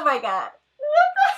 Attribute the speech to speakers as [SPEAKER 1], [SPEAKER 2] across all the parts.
[SPEAKER 1] my god. What the?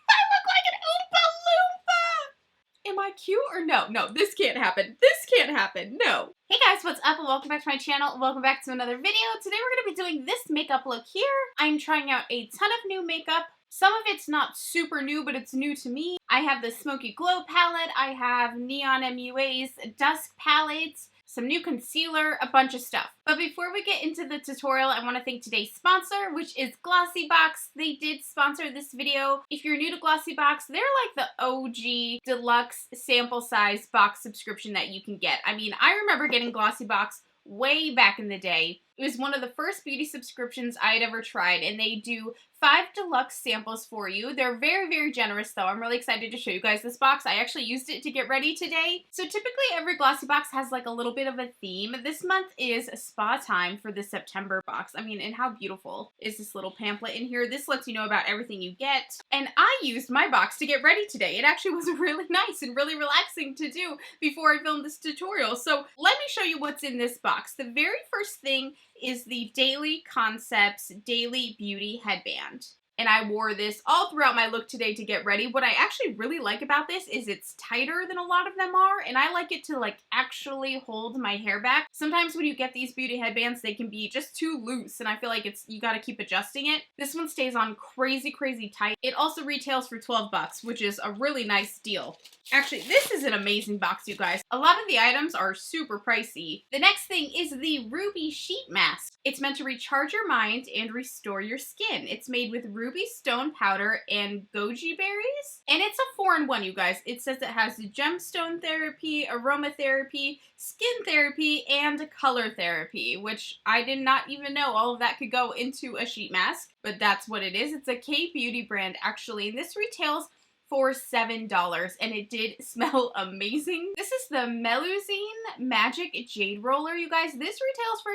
[SPEAKER 1] I look like an Oompa Loompa! Am I cute or no? No, this can't happen. This can't happen. No. Hey guys, what's up and welcome back to my channel. Welcome back to another video. Today we're going to be doing this makeup look here. I'm trying out a ton of new makeup. Some of it's not super new, but it's new to me. I have the Smoky Glow palette. I have Neon MUA's Dusk palettes. Some new concealer, a bunch of stuff. But before we get into the tutorial, I want to thank today's sponsor, which is Glossybox. They did sponsor this video. If you're new to Glossybox, they're like the OG deluxe sample size box subscription that you can get. I mean, I remember getting Glossybox way back in the day. It was one of the first beauty subscriptions I had ever tried, and they do 5 deluxe samples for you. They're very, very generous, though. I'm really excited to show you guys this box. I actually used it to get ready today. So typically every Glossybox has like a little bit of a theme. This month is spa time for the September box. I mean, and how beautiful is this little pamphlet in here? This lets you know about everything you get. And I used my box to get ready today. It actually was really nice and really relaxing to do before I filmed this tutorial. So let me show you what's in this box. The very first thing is the Daily Concepts Daily Beauty Headband. And I wore this all throughout my look today to get ready. What I actually really like about this is it's tighter than a lot of them are, and I like it to like actually hold my hair back. Sometimes when you get these beauty headbands, they can be just too loose, and I feel like you gotta keep adjusting it. This one stays on crazy, crazy tight. It also retails for 12 bucks, which is a really nice deal. Actually, this is an amazing box, you guys. A lot of the items are super pricey. The next thing is the Ruby Sheet Mask. It's meant to recharge your mind and restore your skin. It's made with ruby stone powder and goji berries. And it's a 4-in-1, you guys. It says it has gemstone therapy, aromatherapy, skin therapy, and color therapy, which I did not even know all of that could go into a sheet mask, but that's what it is. It's a K-beauty brand, actually. This retails for $7, and it did smell amazing. This is the Melusine Magic Jade Roller, you guys. This retails for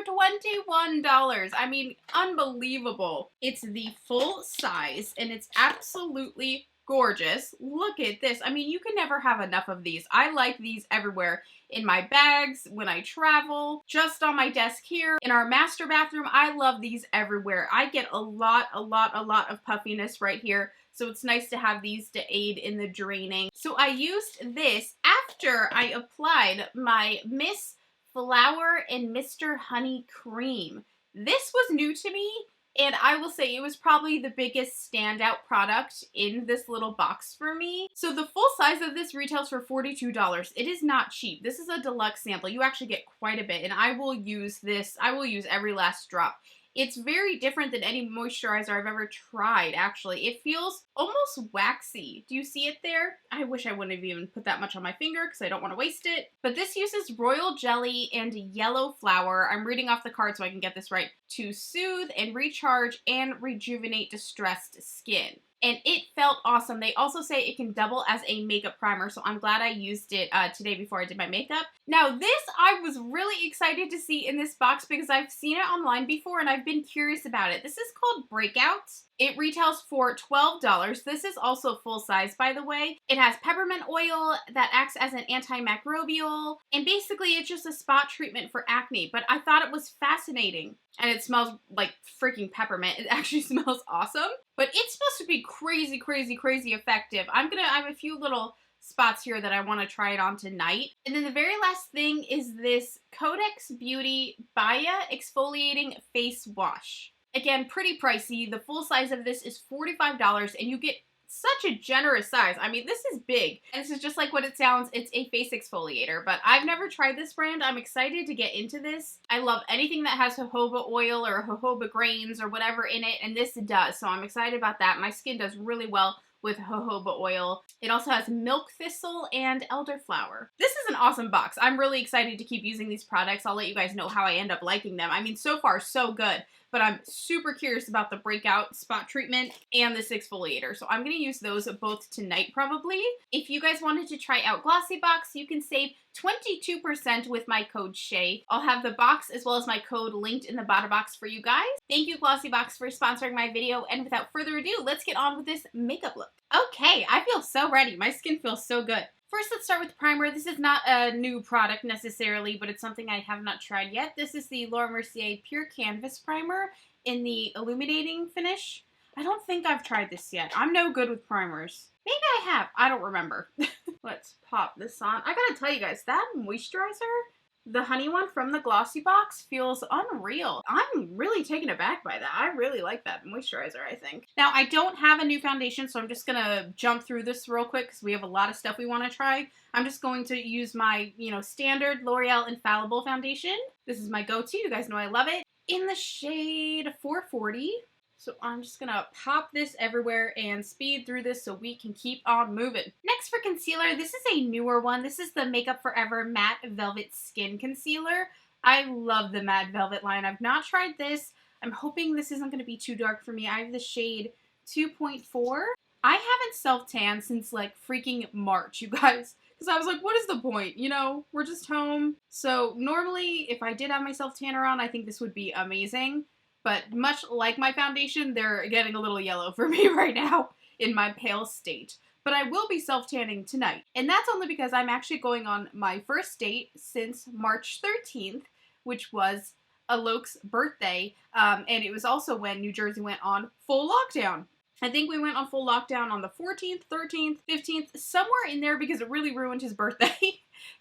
[SPEAKER 1] $21. I mean, unbelievable. It's the full size, and it's absolutely gorgeous. Look at this. I mean, you can never have enough of these. I like these everywhere. In my bags, when I travel, just on my desk here, in our master bathroom. I love these everywhere. I get a lot of puffiness right here. So it's nice to have these to aid in the draining. So I used this after I applied my Miss Flower and Mr. Honey cream. This was new to me, and I will say it was probably the biggest standout product in this little box for me. So the full size of this retails for $42. It is not cheap. This is a deluxe sample. You actually get quite a bit, and I will use this. I will use every last drop. It's very different than any moisturizer I've ever tried, actually. It feels almost waxy. Do you see it there? I wish I wouldn't have even put that much on my finger because I don't want to waste it. But this uses royal jelly and yellow flower. I'm reading off the card so I can get this right. To soothe and recharge and rejuvenate distressed skin. And it felt awesome. They also say it can double as a makeup primer, so I'm glad I used it today before I did my makeup. Now this I was really excited to see in this box because I've seen it online before and I've been curious about it. This is called Breakouts. It retails for $12. This is also full size, by the way. It has peppermint oil that acts as an antimicrobial, and basically it's just a spot treatment for acne, but I thought it was fascinating. And it smells like freaking peppermint. It actually smells awesome, but it's supposed to be crazy, crazy, crazy effective. I have a few little spots here that I want to try it on tonight. And then the very last thing is this Codex Beauty Baya Exfoliating Face Wash. Again, pretty pricey. The full size of this is $45, and you get such a generous size. I mean, this is big. And this is just like what it sounds. It's a face exfoliator, but I've never tried this brand. I'm excited to get into this. I love anything that has jojoba oil or jojoba grains or whatever in it, and this does. So I'm excited about that. My skin does really well with jojoba oil. It also has milk thistle and elderflower. This is an awesome box. I'm really excited to keep using these products. I'll let you guys know how I end up liking them. I mean, so far, so good. But I'm super curious about the breakout spot treatment and this exfoliator. So I'm going to use those both tonight probably. If you guys wanted to try out Glossybox, you can save 22% with my code SHAE. I'll have the box as well as my code linked in the bottom box for you guys. Thank you Glossybox for sponsoring my video, and without further ado, let's get on with this makeup look. Okay, I feel so ready. My skin feels so good. First, let's start with primer. This is not a new product necessarily, but it's something I have not tried yet. This is the Laura Mercier Pure Canvas Primer in the illuminating finish. I don't think I've tried this yet. I'm no good with primers. Maybe I have. I don't remember. Let's pop this on. I gotta tell you guys, that moisturizer, the honey one from the Glossybox, feels unreal. I'm really taken aback by that. I really like that moisturizer, I think. Now, I don't have a new foundation, so I'm just gonna jump through this real quick because we have a lot of stuff we want to try. I'm just going to use my, standard L'Oreal Infallible foundation. This is my go-to. You guys know I love it. In the shade 440. So I'm just gonna pop this everywhere and speed through this so we can keep on moving. Next for concealer, this is a newer one. This is the Makeup Forever Matte Velvet Skin Concealer. I love the Matte Velvet line. I've not tried this. I'm hoping this isn't gonna be too dark for me. I have the shade 2.4. I haven't self-tanned since like freaking March, you guys. Because I was like, what is the point? We're just home. So normally, if I did have my self-tanner on, I think this would be amazing. But much like my foundation, they're getting a little yellow for me right now in my pale state. But I will be self-tanning tonight. And that's only because I'm actually going on my first date since March 13th, which was Alok's birthday. And it was also when New Jersey went on full lockdown. I think we went on full lockdown on the 14th, 13th, 15th, somewhere in there because it really ruined his birthday.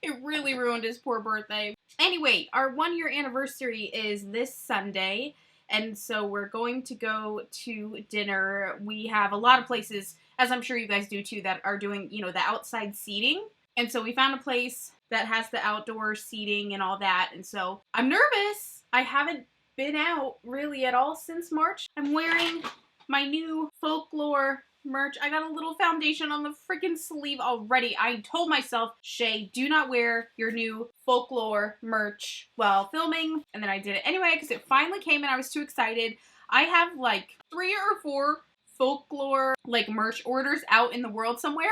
[SPEAKER 1] It really ruined his poor birthday. Anyway, our 1-year anniversary is this Sunday. And so we're going to go to dinner. We have a lot of places, as I'm sure you guys do too, that are doing, the outside seating. And so we found a place that has the outdoor seating and all that. And so I'm nervous. I haven't been out really at all since March. I'm wearing my new Folklore merch. I got a little foundation on the freaking sleeve already. I told myself, SHAE, do not wear your new Folklore merch while filming. And then I did it anyway because it finally came and I was too excited. I have like 3 or 4 Folklore merch orders out in the world somewhere.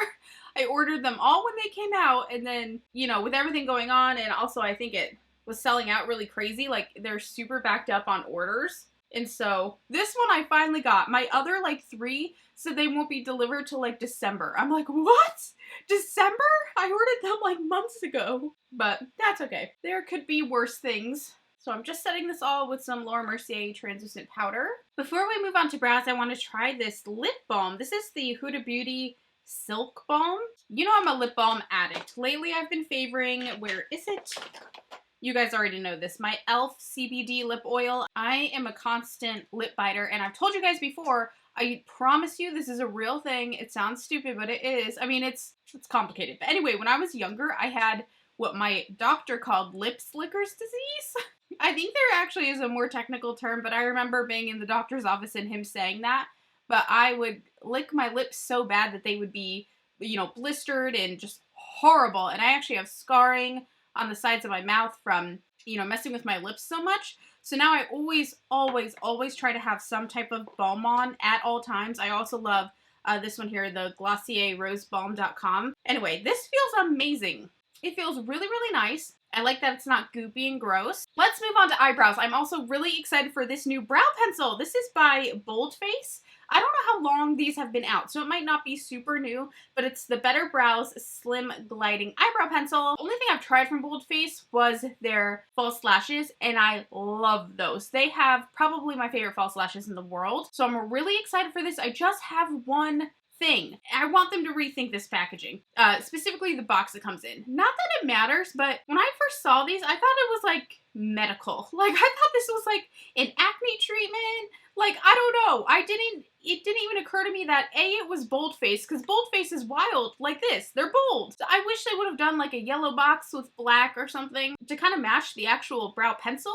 [SPEAKER 1] I ordered them all when they came out, and then, with everything going on, and also I think it was selling out really crazy. Like, they're super backed up on orders. And so this one I finally got. My other 3 said they won't be delivered till December. I'm like, what? December? I ordered them months ago. But that's okay. There could be worse things. So I'm just setting this all with some Laura Mercier translucent powder. Before we move on to brows, I want to try this lip balm. This is the Huda Beauty Silk Balm. I'm a lip balm addict. Lately I've been favoring, where is it? You guys already know this, my e.l.f. CBD lip oil. I am a constant lip biter, and I've told you guys before, I promise you this is a real thing. It sounds stupid, but it is. I mean, it's complicated. But anyway, when I was younger, I had what my doctor called lip slickers disease. I think there actually is a more technical term, but I remember being in the doctor's office and him saying that. But I would lick my lips so bad that they would be, blistered and just horrible. And I actually have scarring on the sides of my mouth from, messing with my lips so much. So now I always try to have some type of balm on at all times. I also love this one here, the Glossier rosebalm.com. Anyway, this feels amazing. It feels really, really nice. I like that it's not goopy and gross. Let's move on to eyebrows. I'm also really excited for this new brow pencil. This is by Boldface. I don't know how long these have been out, so it might not be super new, but it's the Better Brows Slim Gliding Eyebrow Pencil. The only thing I've tried from Boldface was their false lashes, and I love those. They have probably my favorite false lashes in the world, so I'm really excited for this. I just have one thing. I want them to rethink this packaging, specifically the box it comes in. Not that it matters, but when I first saw these, I thought it was medical. I thought this was an acne treatment. I don't know. It didn't even occur to me that it was Boldface, because Boldface is wild like this. They're bold. So I wish they would have done a yellow box with black or something to kind of match the actual brow pencil.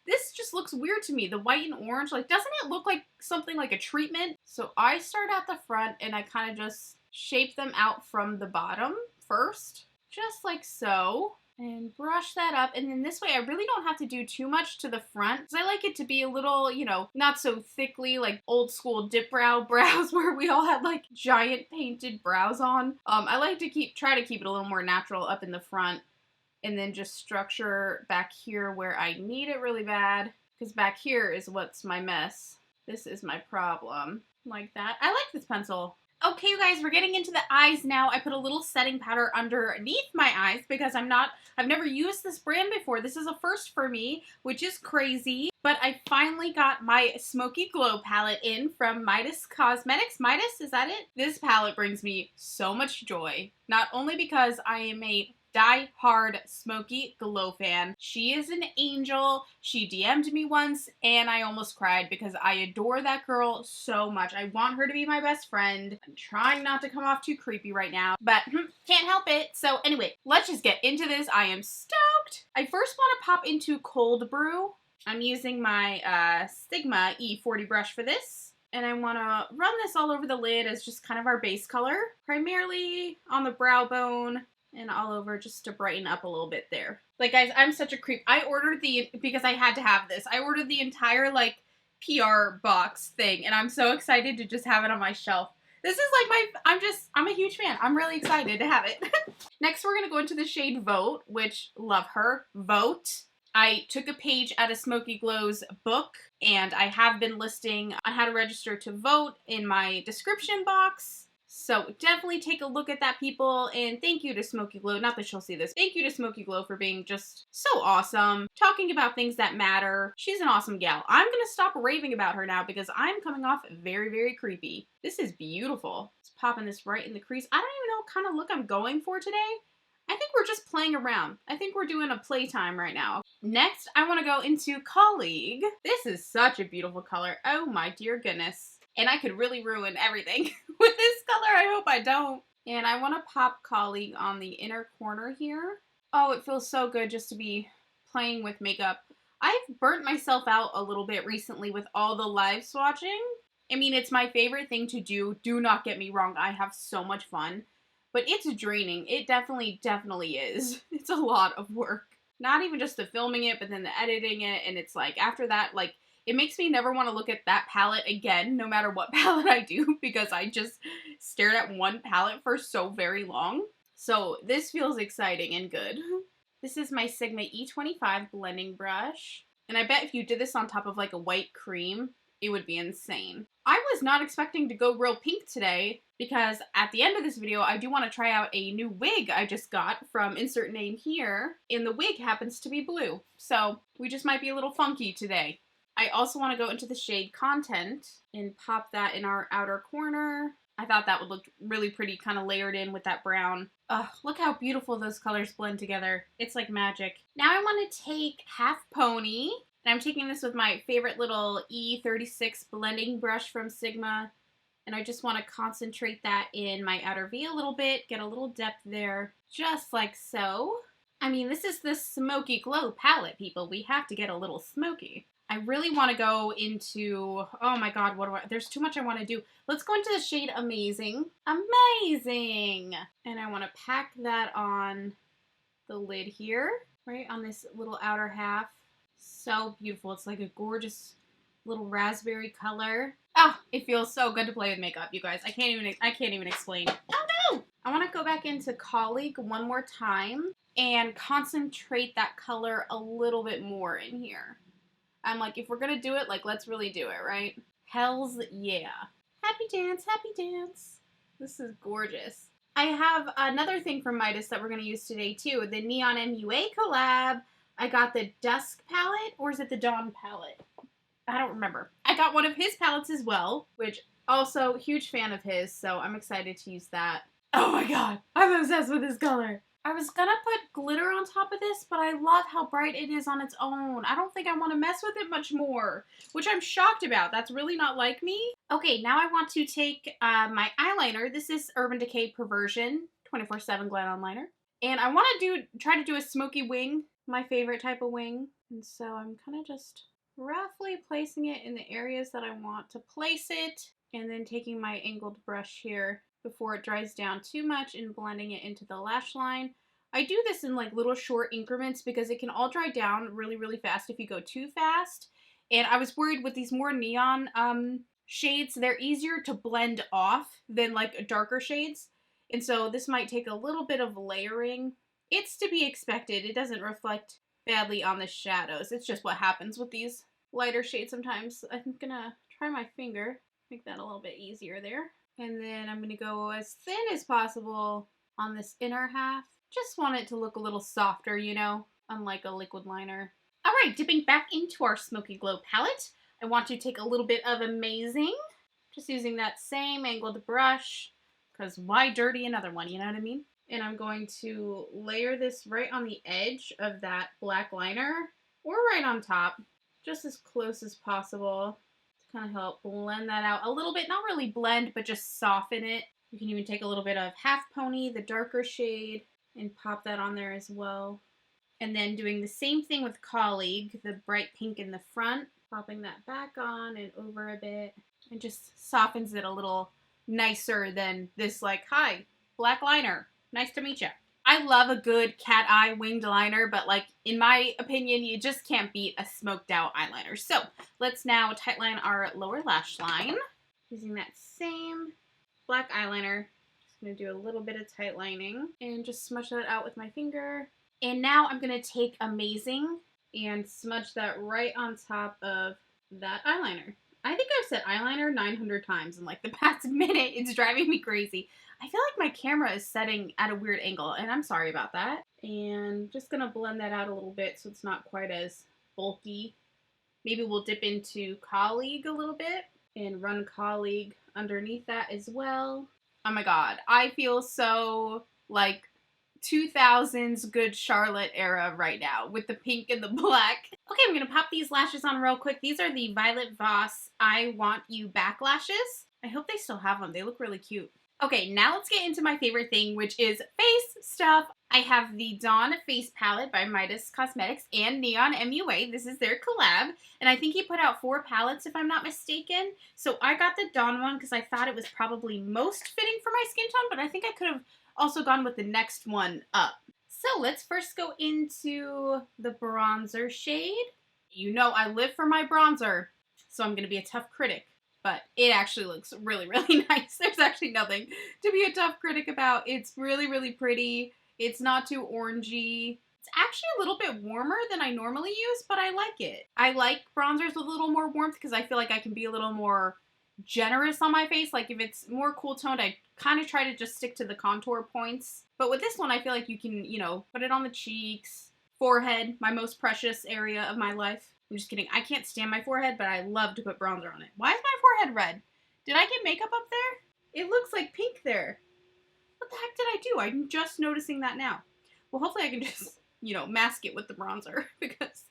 [SPEAKER 1] This just looks weird to me, the white and orange. Doesn't it look like something like a treatment? So I start at the front and I kind of just shape them out from the bottom first, just like so. And brush that up, and then this way I really don't have to do too much to the front, because I like it to be a little, not so thickly old school dip brow brows where we all had giant painted brows on. I like to try to keep it a little more natural up in the front, and then just structure back here where I need it really bad, because back here is what's my mess. This is my problem. Like that. I like this pencil. Okay, you guys, we're getting into the eyes now. I put a little setting powder underneath my eyes because I've never used this brand before. This is a first for me, which is crazy. But I finally got my Smoky Glow palette in from Midas Cosmetics. Midas, is that it? This palette brings me so much joy. Not only because I am a die-hard Smoky Glow fan. She is an angel. She DM'd me once and I almost cried because I adore that girl so much. I want her to be my best friend. I'm trying not to come off too creepy right now, but can't help it. So anyway, let's just get into this. I am stoked. I first want to pop into Cold Brew. I'm using my Sigma E40 brush for this. And I want to run this all over the lid as just kind of our base color. Primarily on the brow bone and all over just to brighten up a little bit there. Like, guys, I'm such a creep. I ordered because I had to have this. I ordered the entire, like, PR box thing, and I'm so excited to just have it on my shelf. This is like I'm a huge fan. I'm really excited to have it. Next, we're gonna go into the shade Vote, which, love her. Vote. I took a page out of Smoky Glow's book, and I have been listing on how to register to vote in my description box. So definitely take a look at that, people, and thank you to Smoky Glow. Not that she'll see this. Thank you to Smoky Glow for being just so awesome, talking about things that matter. She's an awesome gal. I'm gonna stop raving about her now because I'm coming off very, very creepy. This is beautiful. It's popping this right in the crease. I don't even know what kind of look I'm going for today. I think we're just playing around. I think we're doing a playtime right now. Next, I want to go into Colleague. This is such a beautiful color. Oh my dear goodness. And I could really ruin everything with this color. I hope I don't. And I want to pop Colleague on the inner corner here. Oh, it feels so good just to be playing with makeup. I've burnt myself out a little bit recently with all the live swatching. I mean, it's my favorite thing to do. Do not get me wrong. I have so much fun. But it's draining. It definitely is. It's a lot of work. Not even just the filming it, but then the editing it. And it's like, after that, like, it makes me never want to look at that palette again, no matter what palette I do, because I just stared at one palette for so very long. So this feels exciting and good. This is my Sigma E25 blending brush. And I bet if you did this on top of like a white cream, it would be insane. I was not expecting to go real pink today because at the end of this video, I do want to try out a new wig I just got from insert name here. And the wig happens to be blue. So we just might be a little funky today. I also want to go into the shade Content and pop that in our outer corner. I thought that would look really pretty, kind of layered in with that brown. Ugh, look how beautiful those colors blend together. It's like magic. Now I want to take Half Pony, and I'm taking this with my favorite little E36 blending brush from Sigma, and I just want to concentrate that in my outer V a little bit, get a little depth there, just like so. I mean, this is the Smoky Glow palette, people. We have to get a little smoky. I really want to go into, oh my god, there's too much I want to do. Let's go into the shade Amazing. Amazing! And I want to pack that on the lid here, right on this little outer half. So beautiful. It's like a gorgeous little raspberry color. Oh, it feels so good to play with makeup, you guys. I can't even explain. Oh no! I want to go back into Colleague one more time and concentrate that color a little bit more in here. I'm like, if we're gonna do it, like, let's really do it, right? Hells yeah. Happy dance, happy dance. This is gorgeous. I have another thing from Midas that we're gonna use today too, the Neon MUA collab. I got the Dusk palette, or is it the Dawn palette? I don't remember. I got one of his palettes as well, which also huge fan of his, so I'm excited to use that. Oh my god, I'm obsessed with this color. I was gonna put glitter on top of this, but I love how bright it is on its own. I don't think I want to mess with it much more, which I'm shocked about. That's really not like me. Okay, now I want to take my eyeliner. This is Urban Decay Perversion 24/7 Glide-On Liner. And I want to try to do a smoky wing, my favorite type of wing. And so I'm kind of just roughly placing it in the areas that I want to place it. And then taking my angled brush here before it dries down too much and blending it into the lash line. I do this in like little short increments because it can all dry down really, really fast if you go too fast. And I was worried with these more neon shades, they're easier to blend off than like darker shades. And so this might take a little bit of layering. It's to be expected. It doesn't reflect badly on the shadows. It's just what happens with these lighter shades sometimes. I'm gonna try my finger, make that a little bit easier there. And then I'm going to go as thin as possible on this inner half. Just want it to look a little softer, you know, unlike a liquid liner. All right, dipping back into our Smoky Glow palette, I want to take a little bit of Amazing. Just using that same angled brush, because why dirty another one, you know what I mean? And I'm going to layer this right on the edge of that black liner, or right on top, just as close as possible to kind of help blend that out a little bit. Not really blend, but just soften it. You can even take a little bit of Half Pony, the darker shade, and pop that on there as well. And then doing the same thing with Colleague, the bright pink in the front, popping that back on and over a bit. It just softens it a little nicer than this, like, hi, black liner. Nice to meet you. I love a good cat eye winged liner, but, like, in my opinion, you just can't beat a smoked out eyeliner. So let's now tightline our lower lash line using that same black eyeliner. Just going to do a little bit of tightlining and just smudge that out with my finger. And now I'm going to take Amazing and smudge that right on top of that eyeliner. I think I've said eyeliner 900 times in like the past minute. It's driving me crazy. I feel like my camera is setting at a weird angle, and I'm sorry about that. And just going to blend that out a little bit so it's not quite as bulky. Maybe we'll dip into Colleague a little bit and run Colleague underneath that as well. Oh my god, I feel so like 2000s Good Charlotte era right now with the pink and the black. Okay, I'm gonna pop these lashes on real quick. These are the Violet Voss I Want You back lashes. I hope they still have them. They look really cute. Okay, now let's get into my favorite thing, which is face stuff. I have the Dawn Face Palette by Midas Cosmetics and Neon MUA. This is their collab, and I think he put out 4 palettes if I'm not mistaken. So I got the Dawn one because I thought it was probably most fitting for my skin tone, but I think I could have also gone with the next one up. So let's first go into the bronzer shade. You know I live for my bronzer, so I'm going to be a tough critic. But it actually looks really, really nice. There's actually nothing to be a tough critic about. It's really, really pretty. It's not too orangey. It's actually a little bit warmer than I normally use, but I like it. I like bronzers with a little more warmth because I feel like I can be a little more generous on my face. Like if it's more cool toned, I kind of try to just stick to the contour points. But with this one, I feel like you can, you know, put it on the cheeks, forehead, my most precious area of my life. I'm just kidding. I can't stand my forehead, but I love to put bronzer on it. Why is my forehead red? Did I get makeup up there? It looks like pink there. What the heck did I do? I'm just noticing that now. Well, hopefully I can just, you know, mask it with the bronzer because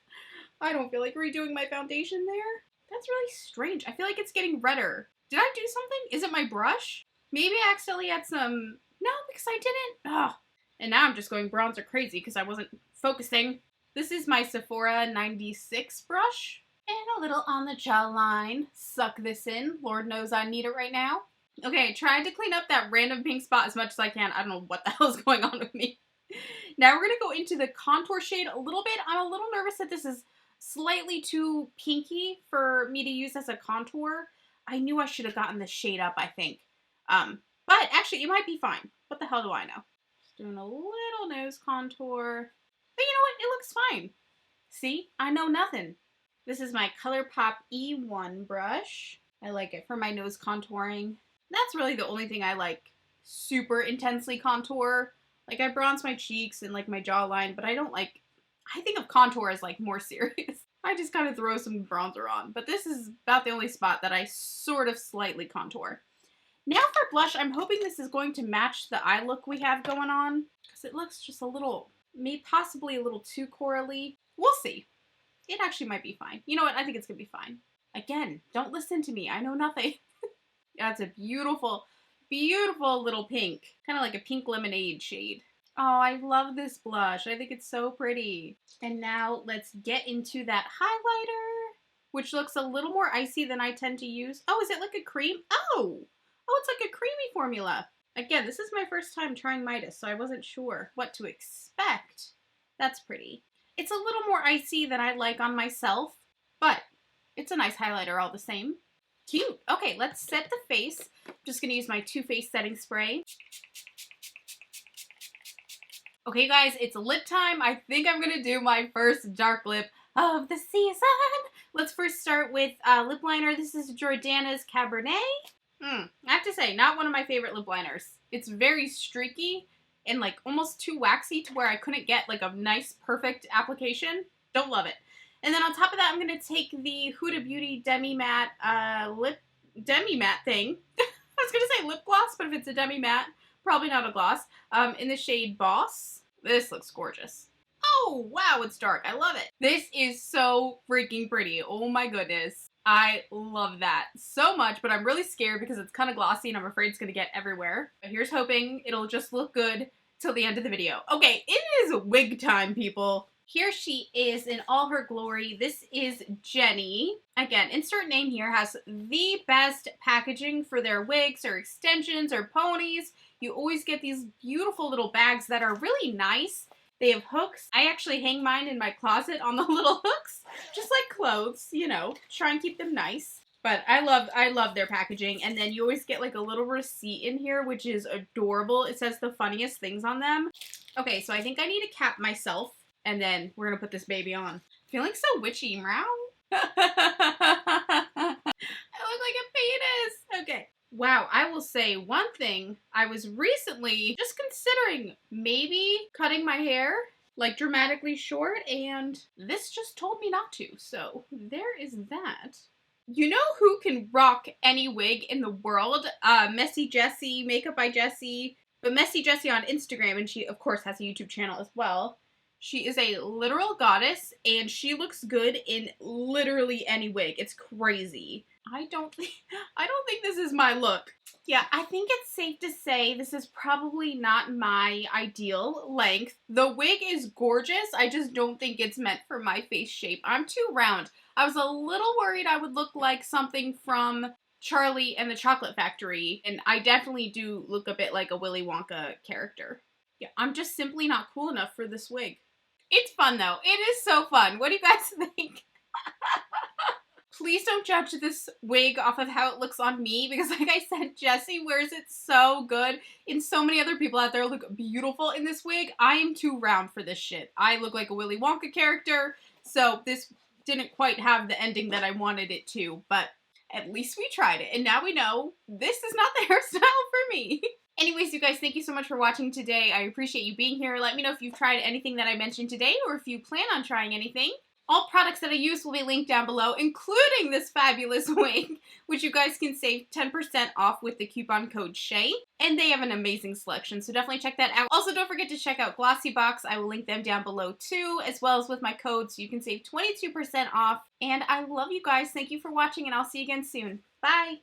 [SPEAKER 1] I don't feel like redoing my foundation there. That's really strange. I feel like it's getting redder. Did I do something? Is it my brush? Maybe I accidentally had some... No, because I didn't. Ugh. And now I'm just going bronzer crazy because I wasn't focusing. This is my Sephora 96 brush. And a little on the jawline. Suck this in. Lord knows I need it right now. Okay, trying to clean up that random pink spot as much as I can. I don't know what the hell is going on with me. Now we're going to go into the contour shade a little bit. I'm a little nervous that this is slightly too pinky for me to use as a contour. I knew I should have gotten this shade up, I think. But actually, it might be fine. What the hell do I know? Just doing a little nose contour. But you know what? It looks fine. See? I know nothing. This is my ColourPop E1 brush. I like it for my nose contouring. That's really the only thing I like super intensely contour. Like I bronze my cheeks and like my jawline, but I don't like, I think of contour as like more serious. I just kind of throw some bronzer on, but this is about the only spot that I sort of slightly contour. Now for blush, I'm hoping this is going to match the eye look we have going on because it looks just a little, maybe possibly a little too corally. We'll see. It actually might be fine. You know what? I think it's gonna be fine. Again, don't listen to me. I know nothing. That's a beautiful, beautiful little pink. Kind of like a pink lemonade shade. Oh, I love this blush. I think it's so pretty. And now let's get into that highlighter, which looks a little more icy than I tend to use. Oh, is it like a cream? Oh, it's like a creamy formula. Again, this is my first time trying Midas, so I wasn't sure what to expect. That's pretty. It's a little more icy than I like on myself, but it's a nice highlighter all the same. Cute. Okay, let's set the face. I'm just going to use my Too Faced setting spray. Okay, guys, it's lip time. I think I'm going to do my first dark lip of the season. Let's first start with lip liner. This is Jordana's Cabernet. I have to say, not one of my favorite lip liners. It's very streaky and like almost too waxy to where I couldn't get like a nice, perfect application. Don't love it. And then on top of that, I'm going to take the Huda Beauty Demi Matte thing. I was going to say lip gloss, but if it's a Demi Matte, probably not a gloss. In the shade Boss. This looks gorgeous. Oh, wow, it's dark. I love it. This is so freaking pretty. Oh my goodness. I love that so much, but I'm really scared because it's kind of glossy and I'm afraid it's going to get everywhere. But here's hoping it'll just look good till the end of the video. Okay, it is wig time, people. Here she is in all her glory. This is Jenny. Again, insert name here, has the best packaging for their wigs or extensions or ponies. You always get these beautiful little bags that are really nice. They have hooks. I actually hang mine in my closet on the little hooks, just like clothes, you know, try and keep them nice. But I love their packaging. And then you always get like a little receipt in here, which is adorable. It says the funniest things on them. Okay, so I think I need to cap myself, and then we're gonna put this baby on. Feeling so witchy, meow. I look like a penis. Okay. Wow, I will say one thing. I was recently just considering maybe cutting my hair like dramatically short, and this just told me not to. So there is that. You know who can rock any wig in the world? Messy Jessie, Makeup by Jessie, but Messy Jessie on Instagram, and she of course has a YouTube channel as well. She is a literal goddess, and she looks good in literally any wig. It's crazy. I don't think this is my look. Yeah, I think it's safe to say this is probably not my ideal length. The wig is gorgeous. I just don't think it's meant for my face shape. I'm too round. I was a little worried I would look like something from Charlie and the Chocolate Factory, and I definitely do look a bit like a Willy Wonka character. Yeah, I'm just simply not cool enough for this wig. It's fun though. It is so fun. What do you guys think? Please don't judge this wig off of how it looks on me, because like I said, Jessie wears it so good, and so many other people out there look beautiful in this wig. I am too round for this shit. I look like a Willy Wonka character, so this didn't quite have the ending that I wanted it to, but at least we tried it, and now we know this is not the hairstyle for me. Anyways, you guys, thank you so much for watching today. I appreciate you being here. Let me know if you've tried anything that I mentioned today, or if you plan on trying anything. All products that I use will be linked down below, including this fabulous wig, which you guys can save 10% off with the coupon code SHAE. And they have an amazing selection, so definitely check that out. Also, don't forget to check out Glossybox. I will link them down below too, as well as with my code, so you can save 22% off. And I love you guys. Thank you for watching, and I'll see you again soon. Bye!